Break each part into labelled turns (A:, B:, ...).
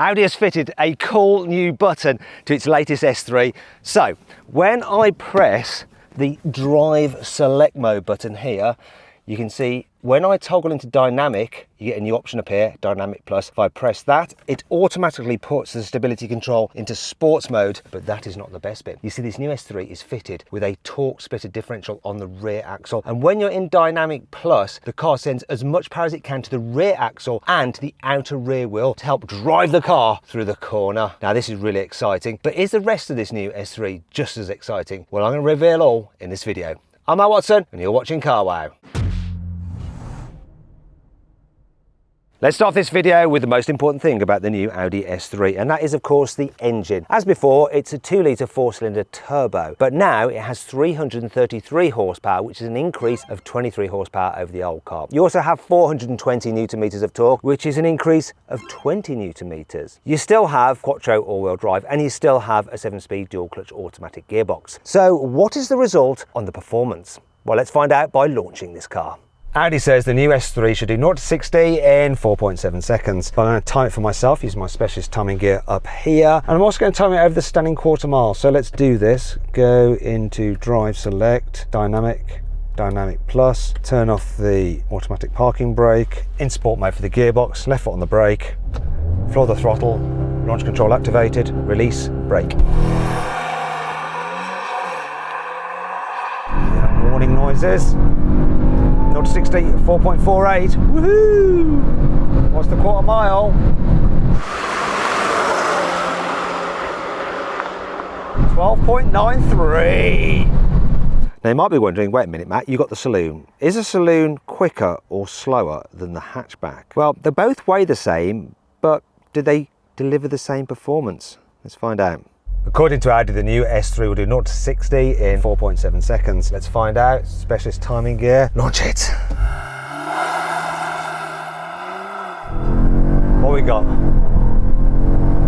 A: Audi has fitted a cool new button to its latest S3. So when I press the drive select mode button here, you can see when I toggle into dynamic, you get a new option appear, dynamic plus. If I press that, it automatically puts the stability control into sports mode, but that is not the best bit. You see, this new S3 is fitted with a torque splitter differential on the rear axle. And when you're in dynamic plus, the car sends as much power as it can to the rear axle and to the outer rear wheel to help drive the car through the corner. Now, this is really exciting, but is the rest of this new S3 just as exciting? Well, I'm going to reveal all in this video. I'm Matt Watson, and you're watching CarWow. Let's start this video with the most important thing about the new Audi S3, and that is, of course, the engine. As before, it's a 2-litre 4-cylinder turbo, but now it has 333 horsepower, which is an increase of 23 horsepower over the old car. You also have 420 newton meters of torque, which is an increase of 20 newton meters. You still have quattro all-wheel drive, and you still have a 7-speed dual-clutch automatic gearbox. So what is the result on the performance? Well, let's find out by launching this car. Audi says the new S3 should do 0 to 60 in 4.7 seconds. I'm going to time it for myself using my specialist timing gear up here. And I'm also going to time it over the standing quarter mile. So let's do this. Go into drive select, dynamic plus, turn off the automatic parking brake, in sport mode for the gearbox, left foot on the brake, floor the throttle, launch control activated, release, brake. Warning noises. 0 to 60, 4.48. Woohoo! What's the quarter mile? 12.93. Now you might be wondering, wait a minute, Matt, you got the saloon. Is a saloon quicker or slower than the hatchback? Well, they both weigh the same, but do they deliver the same performance? Let's find out. According to Audi, the new S3 will do 0 to 60 in 4.7 seconds. Let's find out. Specialist timing gear. Launch it. What we got?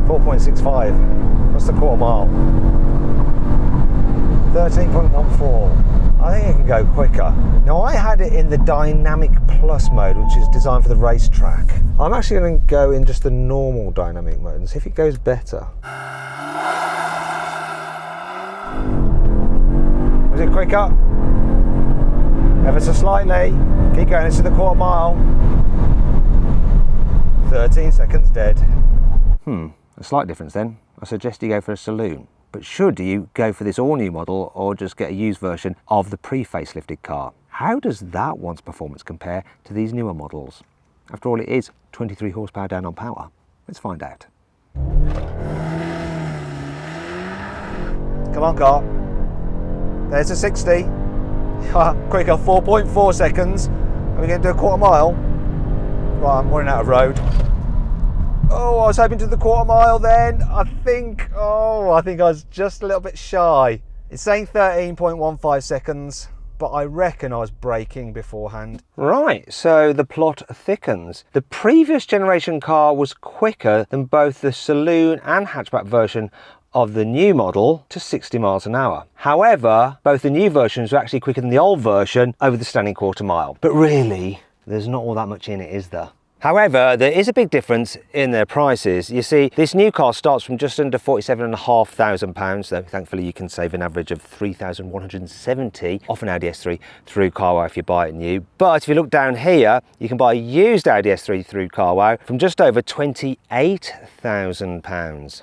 A: 4.65. What's the quarter mile? 13.14. I think it can go quicker. Now, I had it in the dynamic plus mode, which is designed for the racetrack. I'm actually going to go in just the normal dynamic mode and see if it goes better. Was it quicker? Ever so slightly. Keep going, this is the quarter mile. 13 seconds dead. A slight difference then. I suggest you go for a saloon. But should you go for this all-new model or just get a used version of the pre-facelifted car? How does that one's performance compare to these newer models? After all, it is 23 horsepower down on power. Let's find out. Come on, car. There's a 60. Quicker, 4.4 seconds. Are we going to do a quarter mile? Right, I'm running out of road. Oh, I was hoping to do the quarter mile then. I think I was just a little bit shy. It's saying 13.15 seconds, but I reckon I was braking beforehand. Right, so the plot thickens. The previous generation car was quicker than both the saloon and hatchback version of the new model to 60 miles an hour. However, both the new versions were actually quicker than the old version over the standing quarter mile. But really, there's not all that much in it, is there? However, there is a big difference in their prices. You see, this new car starts from just under £47,500, so thankfully you can save an average of £3,170 off an Audi S3 through CarWow if you buy it new. But if you look down here, you can buy a used Audi S3 through CarWow from just over £28,000.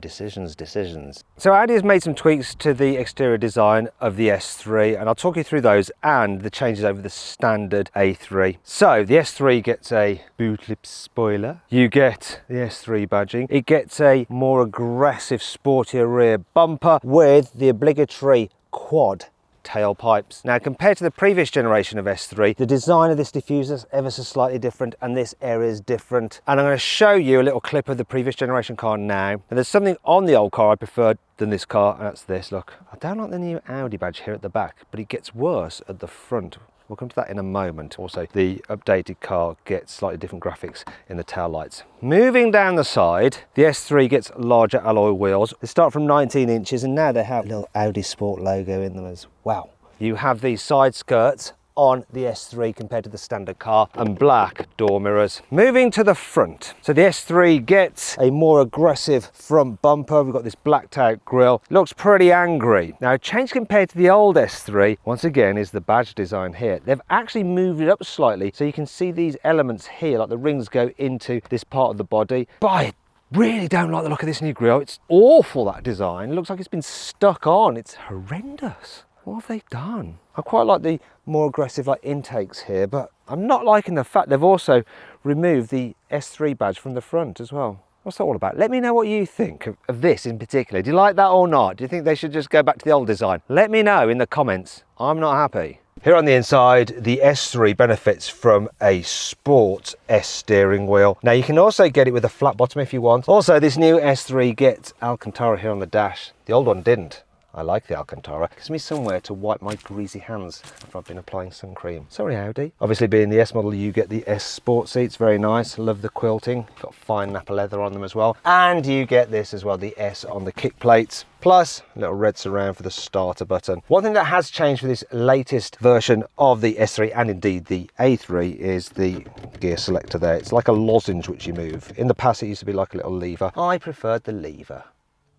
A: Decisions. So Audi has made some tweaks to the exterior design of the S3, and I'll talk you through those and the changes over the standard A3. So the S3 gets a boot lip spoiler. You get the S3 badging. It gets a more aggressive, sportier rear bumper with the obligatory quad tailpipes. Now, compared to the previous generation of S3, the design of this diffuser is ever so slightly different, and this area is different. And I'm going to show you a little clip of the previous generation car now. And there's something on the old car I preferred than this car, and that's this. Look, I don't like the new Audi badge here at the back, but it gets worse at the front. We'll come to that in a moment. Also, the updated car gets slightly different graphics in the tail lights. Moving down the side, the S3 gets larger alloy wheels. They start from 19 inches, and now they have a little Audi Sport logo in them as well. You have these side skirts on the S3 compared to the standard car, and black door mirrors. Moving to the front. So the S3 gets a more aggressive front bumper. We've got this blacked out grille. Looks pretty angry. Now, a change compared to the old S3, once again, is the badge design here. They've actually moved it up slightly, so you can see these elements here, like the rings go into this part of the body. But I really don't like the look of this new grille. It's awful, that design. It looks like it's been stuck on. It's horrendous. What have they done? I quite like the more aggressive intakes here, but I'm not liking the fact they've also removed the S3 badge from the front as well. What's that all about? Let me know what you think of this in particular. Do you like that or not? Do you think they should just go back to the old design? Let me know in the comments. I'm not happy. Here on the inside, the S3 benefits from a sport S steering wheel. Now, you can also get it with a flat bottom if you want. Also, this new S3 gets Alcantara here on the dash. The old one didn't. I like the Alcantara. It gives me somewhere to wipe my greasy hands after I've been applying sun cream. Sorry, Audi. Obviously, being the S model, you get the S Sport seats. Very nice. Love the quilting. Got fine Napa leather on them as well. And you get this as well, the S on the kick plates. Plus, a little red surround for the starter button. One thing that has changed for this latest version of the S3, and indeed the A3, is the gear selector there. It's like a lozenge which you move. In the past, it used to be like a little lever. I preferred the lever.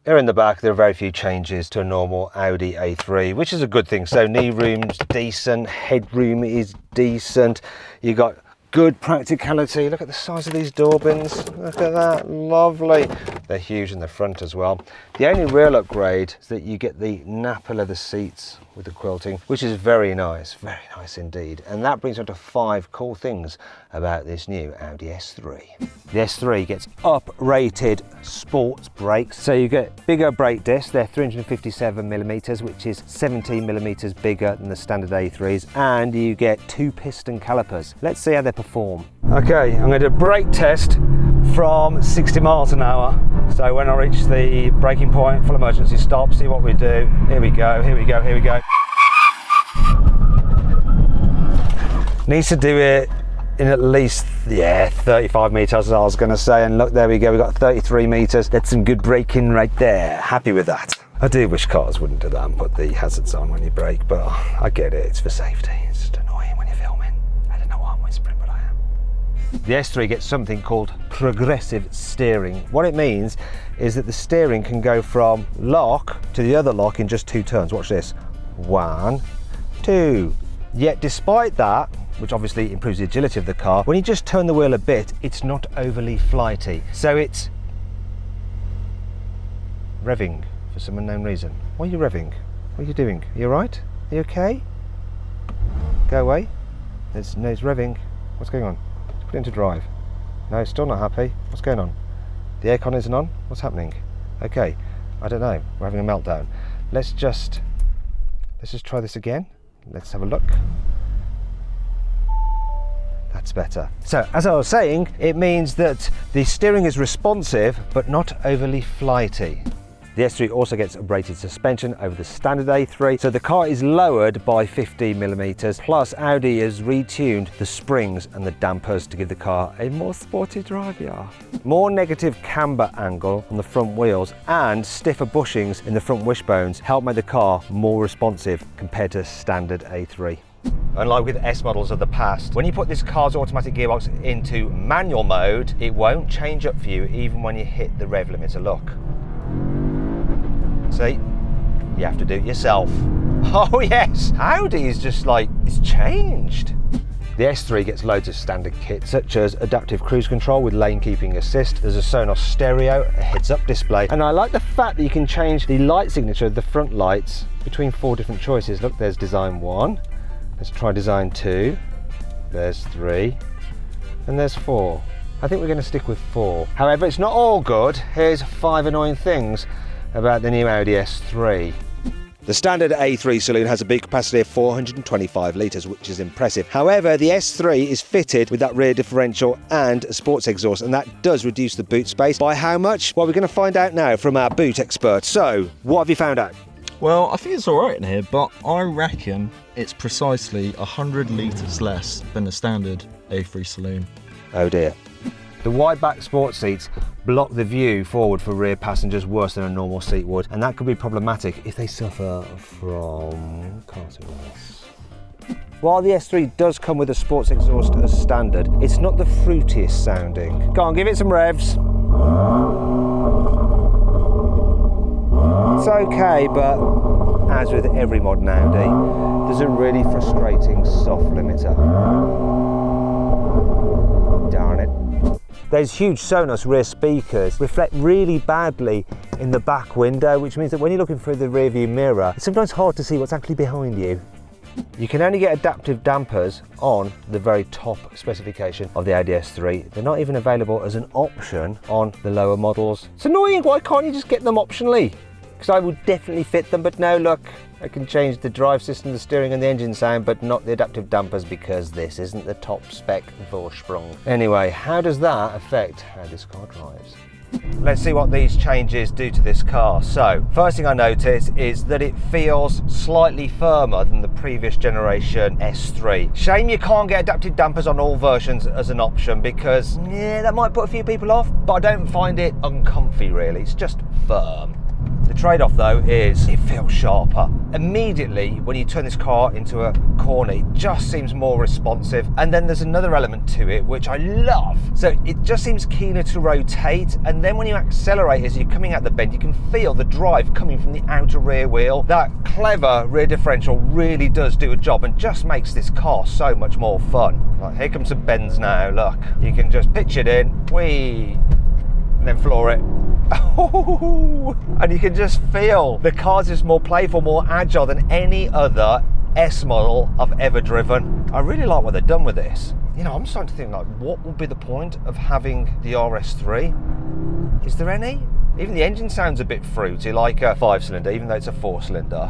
A: Here in the back, there are very few changes to a normal Audi A3, which is a good thing. So knee room's decent, headroom is decent. You got good practicality. Look at the size of these door bins. Look at that, lovely. They're huge in the front as well. The only real upgrade is that you get the Napa leather seats with the quilting, which is very nice indeed. And that brings on to 5 cool things about this new Audi S3. The S3 gets up-rated sports brakes. So you get bigger brake discs. They're 357mm, which is 17mm bigger than the standard A3s. And you get 2 piston calipers. Let's see how they perform. Okay, I'm going to do a brake test from 60 miles an hour. So when I reach the braking point, full emergency stop, see what we do. Here we go, here we go, here we go. Needs to do it in at least 35 meters, I was going to say, and look, there we go, we've got 33 meters. That's some good braking right there. Happy with that. I do wish cars wouldn't do that and put the hazards on when you brake, but I get it, it's for safety. It's just annoying when you're filming. I don't know why I'm whispering, but I am. The S3 gets something called progressive steering. What it means is that the steering can go from lock to the other lock in just 2 turns. Watch this. 1, 2. Yet despite that, which obviously improves the agility of the car, when you just turn the wheel a bit, it's not overly flighty. So it's revving for some unknown reason. Why are you revving? What are you doing? Are you all right? Are you okay? Go away. It's revving. What's going on? Put it into drive. No, still not happy. What's going on? The aircon isn't on? What's happening? Okay, I don't know. We're having a meltdown. Let's just try this again. Let's have a look. That's better. So, as I was saying, it means that the steering is responsive, but not overly flighty. The S3 also gets a braided suspension over the standard A3, so the car is lowered by 15mm, plus Audi has retuned the springs and the dampers to give the car a more sporty drive, yeah. More negative camber angle on the front wheels and stiffer bushings in the front wishbones help make the car more responsive compared to standard A3. Unlike with S models of the past, when you put this car's automatic gearbox into manual mode, it won't change up for you even when you hit the rev limiter. Look. See? You have to do it yourself. Oh yes! Audi is just like, it's changed. The S3 gets loads of standard kit, such as adaptive cruise control with lane keeping assist. There's a Sonos stereo, a heads-up display, and I like the fact that you can change the light signature of the front lights between 4 different choices. Look, there's design 1. Let's try design 2. There's 3. And there's 4. I think we're going to stick with 4. However, it's not all good. Here's 5 annoying things about the new Audi S3. The standard A3 saloon has a big capacity of 425 litres, which is impressive. However, the S3 is fitted with that rear differential and a sports exhaust, and that does reduce the boot space. By how much? Well, we're going to find out now from our boot expert. So, what have you found out?
B: Well, I think it's alright in here, but I reckon it's precisely 100 litres less than the standard A3 saloon.
A: Oh dear. The wide back sports seats block the view forward for rear passengers worse than a normal seat would, and that could be problematic if they suffer from car sickness. While the S3 does come with a sports exhaust as standard, it's not the fruitiest sounding. Go on, give it some revs. It's okay, but as with every modern Audi, there's a really frustrating soft limiter. Darn it. Those huge Sonos rear speakers reflect really badly in the back window, which means that when you're looking through the rear view mirror, it's sometimes hard to see what's actually behind you. You can only get adaptive dampers on the very top specification of the Audi S3. They're not even available as an option on the lower models. It's annoying, why can't you just get them optionally? Because I would definitely fit them, but no, look, I can change the drive system, the steering and the engine sound, but not the adaptive dampers because this isn't the top spec Vorsprung. Anyway, how does that affect how this car drives? Let's see what these changes do to this car. So, first thing I notice is that it feels slightly firmer than the previous generation S3. Shame you can't get adaptive dampers on all versions as an option because, yeah, that might put a few people off, but I don't find it uncomfy really, it's just firm. The trade-off though is it feels sharper. Immediately when you turn this car into a corner, it just seems more responsive. And then there's another element to it which I love. So it just seems keener to rotate, and then when you accelerate as you're coming out the bend, you can feel the drive coming from the outer rear wheel. That clever rear differential really does do a job and just makes this car so much more fun. Right, here comes some bends now, look. You can just pitch it in, whee, and then floor it. And you can just feel the car's just more playful, more agile than any other S model I've ever driven. I really like what they've done with this. You know, I'm starting to think like, what would be the point of having the RS3? Is there any? Even the engine sounds a bit fruity, like a 5-cylinder, even though it's a 4-cylinder.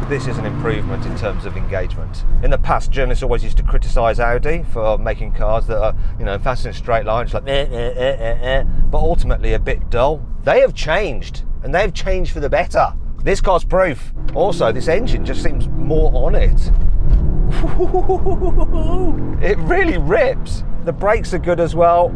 A: This is an improvement in terms of engagement. In the past, journalists always used to criticise Audi for making cars that are, you know, fast in a straight line, just like but ultimately a bit dull. They have changed, and they've changed for the better. This car's proof. Also, this engine just seems more on it. It really rips. The brakes are good as well.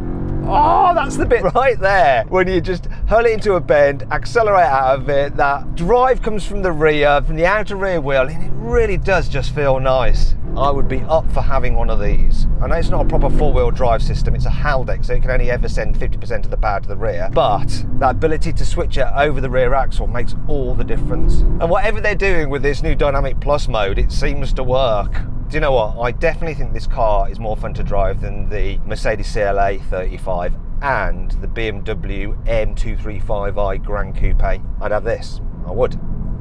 A: Oh, that's the bit right there when you just hurl it into a bend, accelerate out of it. That drive comes from the rear, from the outer rear wheel, and it really does just feel nice. I would be up for having one of these. I know it's not a proper four-wheel drive system, it's a Haldex, so it can only ever send 50% of the power to the rear, but that ability to switch it over the rear axle makes all the difference. And whatever they're doing with this new Dynamic Plus mode, it seems to work. Do you know what? I definitely think this car is more fun to drive than the Mercedes CLA 35 and the BMW M235i Grand Coupe. I'd have this, I would.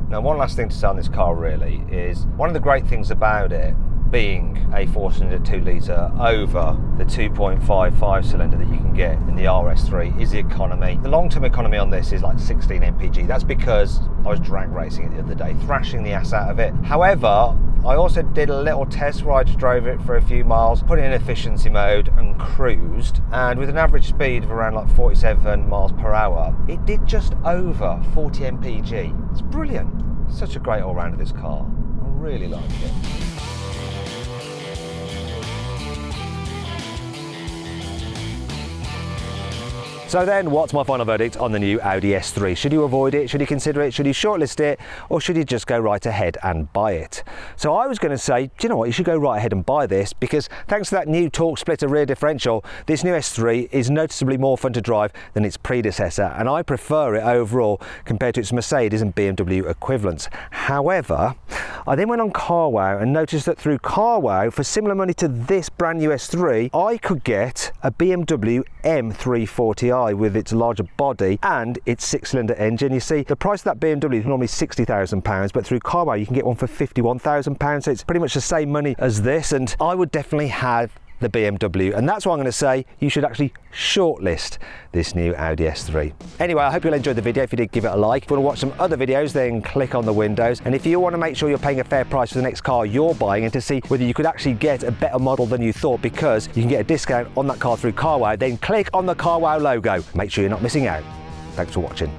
A: Now, one last thing to say on this car really is, one of the great things about it being a 4-cylinder 2-litre over the 2.5 5-cylinder that you can get in the RS3 is the economy. The long-term economy on this is like 16 mpg. That's because I was drag racing it the other day, thrashing the ass out of it. However, I also did a little test where I just drove it for a few miles, put it in efficiency mode and cruised, and with an average speed of around like 47 miles per hour, it did just over 40 mpg. It's brilliant. Such a great all-rounder, this car. I really like it. So then, what's my final verdict on the new Audi S3? Should you avoid it? Should you consider it? Should you shortlist it? Or should you just go right ahead and buy it? So I was going to say, do you know what? You should go right ahead and buy this because thanks to that new torque splitter rear differential, this new S3 is noticeably more fun to drive than its predecessor, and I prefer it overall compared to its Mercedes and BMW equivalents. However, I then went on CarWow and noticed that through CarWow, for similar money to this brand new S3, I could get a BMW M340i with its larger body and its 6-cylinder engine. You see, the price of that BMW is normally £60,000, but through CarWow you can get one for £51,000, so it's pretty much the same money as this, and I would definitely have the BMW, and that's why I'm going to say you should actually shortlist this new Audi S3. Anyway, I hope you'll enjoy the video. If you did, give it a like. If you want to watch some other videos, then click on the windows, and if you want to make sure you're paying a fair price for the next car you're buying and to see whether you could actually get a better model than you thought because you can get a discount on that car through CarWow, then click on the CarWow logo. Make sure you're not missing out. Thanks for watching.